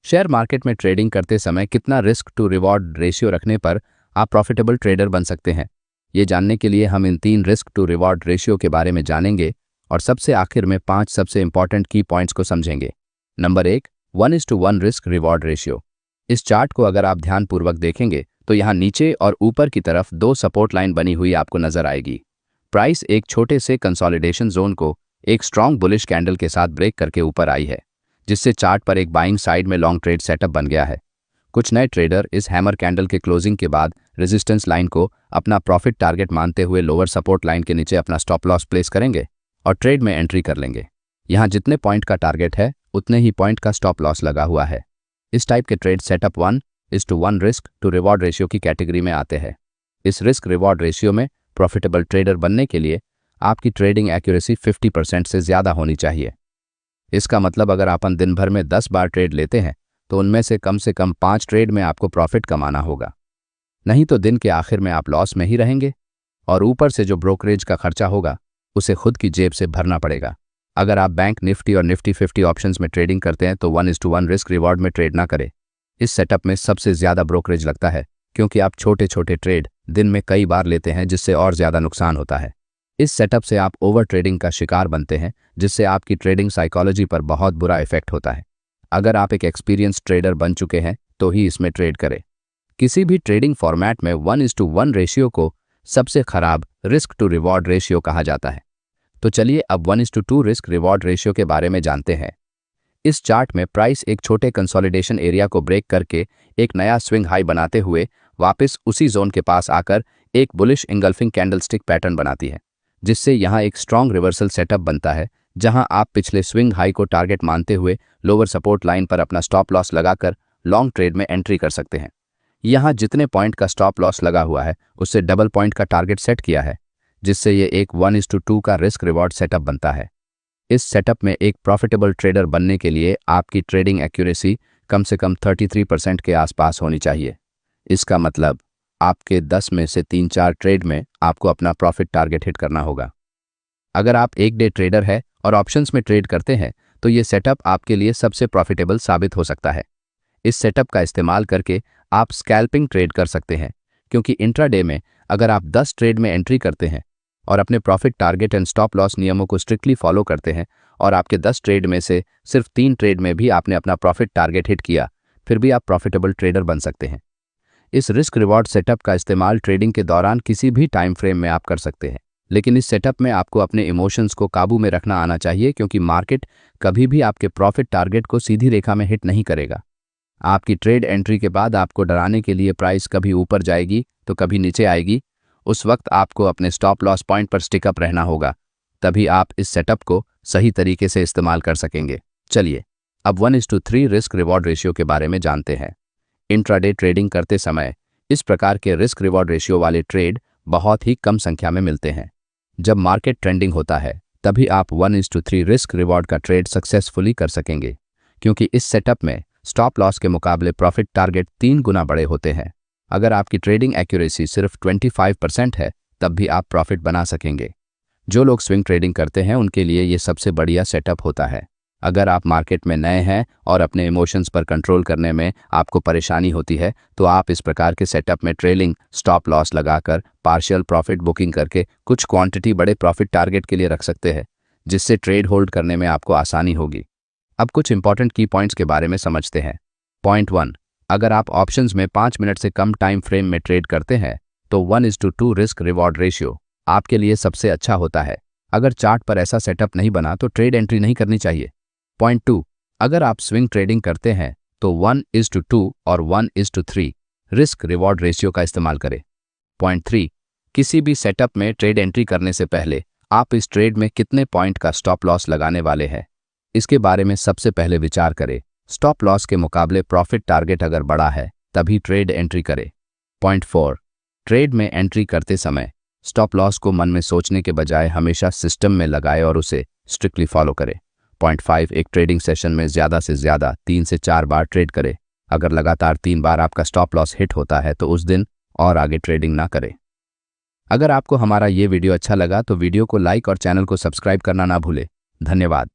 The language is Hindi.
शेयर मार्केट में ट्रेडिंग करते समय कितना रिस्क टू रिवॉर्ड रेशियो रखने पर आप प्रॉफिटेबल ट्रेडर बन सकते हैं, ये जानने के लिए हम इन 3 रिस्क टू रिवॉर्ड रेशियो के बारे में जानेंगे और सबसे आखिर में 5 सबसे इंपॉर्टेंट की पॉइंट्स को समझेंगे। Number 1, 1:1 risk reward ratio. इस चार्ट को अगर आप ध्यानपूर्वक देखेंगे तो यहाँ नीचे और ऊपर की तरफ 2 सपोर्ट लाइन बनी हुई आपको नजर आएगी। प्राइस एक छोटे से कंसोलिडेशन जोन को एक स्ट्रॉन्ग बुलिश कैंडल के साथ ब्रेक करके ऊपर आई है, जिससे चार्ट पर एक बाइंग साइड में लॉन्ग ट्रेड सेटअप बन गया है। कुछ नए ट्रेडर इस हैमर कैंडल के क्लोजिंग के बाद रेजिस्टेंस लाइन को अपना प्रॉफिट टारगेट मानते हुए लोअर सपोर्ट लाइन के नीचे अपना स्टॉप लॉस प्लेस करेंगे और ट्रेड में एंट्री कर लेंगे। यहाँ जितने पॉइंट का टारगेट है उतने ही पॉइंट का स्टॉप लॉस लगा हुआ है। इस टाइप के trade setup 1:1 risk to reward ratio की कैटेगरी में आते हैं। इस रिस्क रिवॉर्ड रेशियो में प्रॉफिटेबल ट्रेडर बनने के लिए आपकी ट्रेडिंग एक्यूरेसी 50% से ज़्यादा होनी चाहिए। इसका मतलब अगर आप दिन भर में 10 बार ट्रेड लेते हैं तो उनमें से कम 5 ट्रेड में आपको प्रॉफिट कमाना होगा, नहीं तो दिन के आखिर में आप लॉस में ही रहेंगे और ऊपर से जो ब्रोकरेज का खर्चा होगा उसे खुद की जेब से भरना पड़ेगा। अगर आप बैंक निफ्टी और निफ्टी 50 ऑप्शंस में ट्रेडिंग करते हैं तो 1:1 रिस्क रिवॉर्ड में ट्रेड ना करें। इस सेटअप में सबसे ज़्यादा ब्रोकरेज लगता है क्योंकि आप छोटे छोटे ट्रेड दिन में कई बार लेते हैं, जिससे और ज़्यादा नुकसान होता है। इस सेटअप से आप ओवर ट्रेडिंग का शिकार बनते हैं, जिससे आपकी ट्रेडिंग साइकोलॉजी पर बहुत बुरा इफेक्ट होता है। अगर आप एक एक्सपीरियंस ट्रेडर बन चुके हैं तो ही इसमें ट्रेड करें। किसी भी ट्रेडिंग फॉर्मेट में 1:1 रेशियो को सबसे खराब रिस्क टू रिवॉर्ड रेशियो कहा जाता है। तो चलिए अब 1:2 रिस्क रिवॉर्ड रेशियो के बारे में जानते हैं। इस चार्ट में प्राइस एक छोटे कंसोलिडेशन एरिया को ब्रेक करके एक नया स्विंग हाई बनाते हुए वापस उसी जोन के पास आकर एक बुलिश इंगल्फिंग कैंडलस्टिक पैटर्न बनाती है, जिससे यहाँ एक स्ट्रॉन्ग रिवर्सल सेटअप बनता है, जहां आप पिछले स्विंग हाई को टारगेट मानते हुए लोअर सपोर्ट लाइन पर अपना स्टॉप लॉस लगाकर लॉन्ग ट्रेड में एंट्री कर सकते हैं। यहाँ जितने पॉइंट का स्टॉप लॉस लगा हुआ है उससे डबल पॉइंट का टारगेट सेट किया है, जिससे ये एक 1:2 का रिस्क रिवॉर्ड सेटअप बनता है। इस सेटअप में एक प्रॉफिटेबल ट्रेडर बनने के लिए आपकी ट्रेडिंग एक्यूरेसी कम से कम 33% के आसपास होनी चाहिए। इसका मतलब आपके 10 में से 3-4 ट्रेड में आपको अपना प्रॉफिट टारगेट हिट करना होगा। अगर आप एक डे ट्रेडर है और ऑप्शंस में ट्रेड करते हैं तो ये सेटअप आपके लिए सबसे प्रॉफिटेबल साबित हो सकता है। इस सेटअप का इस्तेमाल करके आप स्कैल्पिंग ट्रेड कर सकते हैं, क्योंकि इंट्राडे में अगर आप 10 ट्रेड में एंट्री करते हैं और अपने profit target and stop loss नियमों को स्ट्रिक्टली फॉलो करते हैं और आपके 10 ट्रेड में से सिर्फ 3 ट्रेड में भी आपने अपना प्रॉफिट टारगेट हिट किया, फिर भी आप प्रॉफिटेबल ट्रेडर बन सकते हैं। इस रिस्क रिवॉर्ड सेटअप का इस्तेमाल ट्रेडिंग के दौरान किसी भी टाइम फ्रेम में आप कर सकते हैं, लेकिन इस सेटअप में आपको अपने इमोशंस को काबू में रखना आना चाहिए, क्योंकि मार्केट कभी भी आपके प्रॉफिट टारगेट को सीधी रेखा में हिट नहीं करेगा। आपकी ट्रेड एंट्री के बाद आपको डराने के लिए प्राइस कभी ऊपर जाएगी तो कभी नीचे आएगी। उस वक्त आपको अपने स्टॉप लॉस पॉइंट पर स्टिक अप रहना होगा, तभी आप इस सेटअप को सही तरीके से इस्तेमाल कर सकेंगे। चलिए अब 1:3 रिस्क रिवॉर्ड रेशियो के बारे में जानते हैं। इंट्राडे ट्रेडिंग करते समय इस प्रकार के रिस्क रिवॉर्ड रेशियो वाले ट्रेड बहुत ही कम संख्या में मिलते हैं। जब मार्केट ट्रेंडिंग होता है तभी आप 1:3 रिस्क रिवॉर्ड का ट्रेड सक्सेसफुली कर सकेंगे, क्योंकि इस सेटअप में स्टॉप लॉस के मुकाबले प्रॉफिट टारगेट 3 गुना बड़े होते हैं। अगर आपकी ट्रेडिंग एक्यूरेसी सिर्फ 25% है तब भी आप प्रॉफिट बना सकेंगे। जो लोग स्विंग ट्रेडिंग करते हैं उनके लिए ये सबसे बढ़िया सेटअप होता है। अगर आप मार्केट में नए हैं और अपने इमोशंस पर कंट्रोल करने में आपको परेशानी होती है तो आप इस प्रकार के सेटअप में ट्रेलिंग स्टॉप लॉस लगाकर पार्शियल प्रॉफिट बुकिंग करके कुछ क्वांटिटी बड़े प्रॉफिट टारगेट के लिए रख सकते हैं, जिससे ट्रेड होल्ड करने में आपको आसानी होगी। अब कुछ इंपॉर्टेंट की पॉइंट्स के बारे में समझते हैं। पॉइंट 1, अगर आप ऑप्शंस में 5 मिनट से कम टाइम फ्रेम में ट्रेड करते हैं तो 1:2 रिस्क रिवॉर्ड रेशियो आपके लिए सबसे अच्छा होता है। अगर चार्ट पर ऐसा सेटअप नहीं बना तो ट्रेड एंट्री नहीं करनी चाहिए। पॉइंट 2, अगर आप स्विंग ट्रेडिंग करते हैं तो 1:2 और 1:3 रिस्क रिवॉर्ड रेशियो का इस्तेमाल करें। पॉइंट 3, किसी भी सेटअप में ट्रेड एंट्री करने से पहले आप इस ट्रेड में कितने पॉइंट का स्टॉप लॉस लगाने वाले हैं, इसके बारे में सबसे पहले विचार करें। स्टॉप लॉस के मुकाबले प्रॉफिट टारगेट अगर बड़ा है तभी ट्रेड एंट्री करें। पॉइंट 4, ट्रेड में एंट्री करते समय स्टॉप लॉस को मन में सोचने के बजाय हमेशा सिस्टम में लगाए और उसे स्ट्रिक्टली फॉलो करें। पॉइंट 5, एक ट्रेडिंग सेशन में ज़्यादा से ज़्यादा 3 से 4 बार ट्रेड करें। अगर लगातार 3 बार आपका स्टॉप लॉस हिट होता है तो उस दिन और आगे ट्रेडिंग ना करें। अगर आपको हमारा ये वीडियो अच्छा लगा तो वीडियो को लाइक और चैनल को सब्सक्राइब करना ना भूलें। धन्यवाद।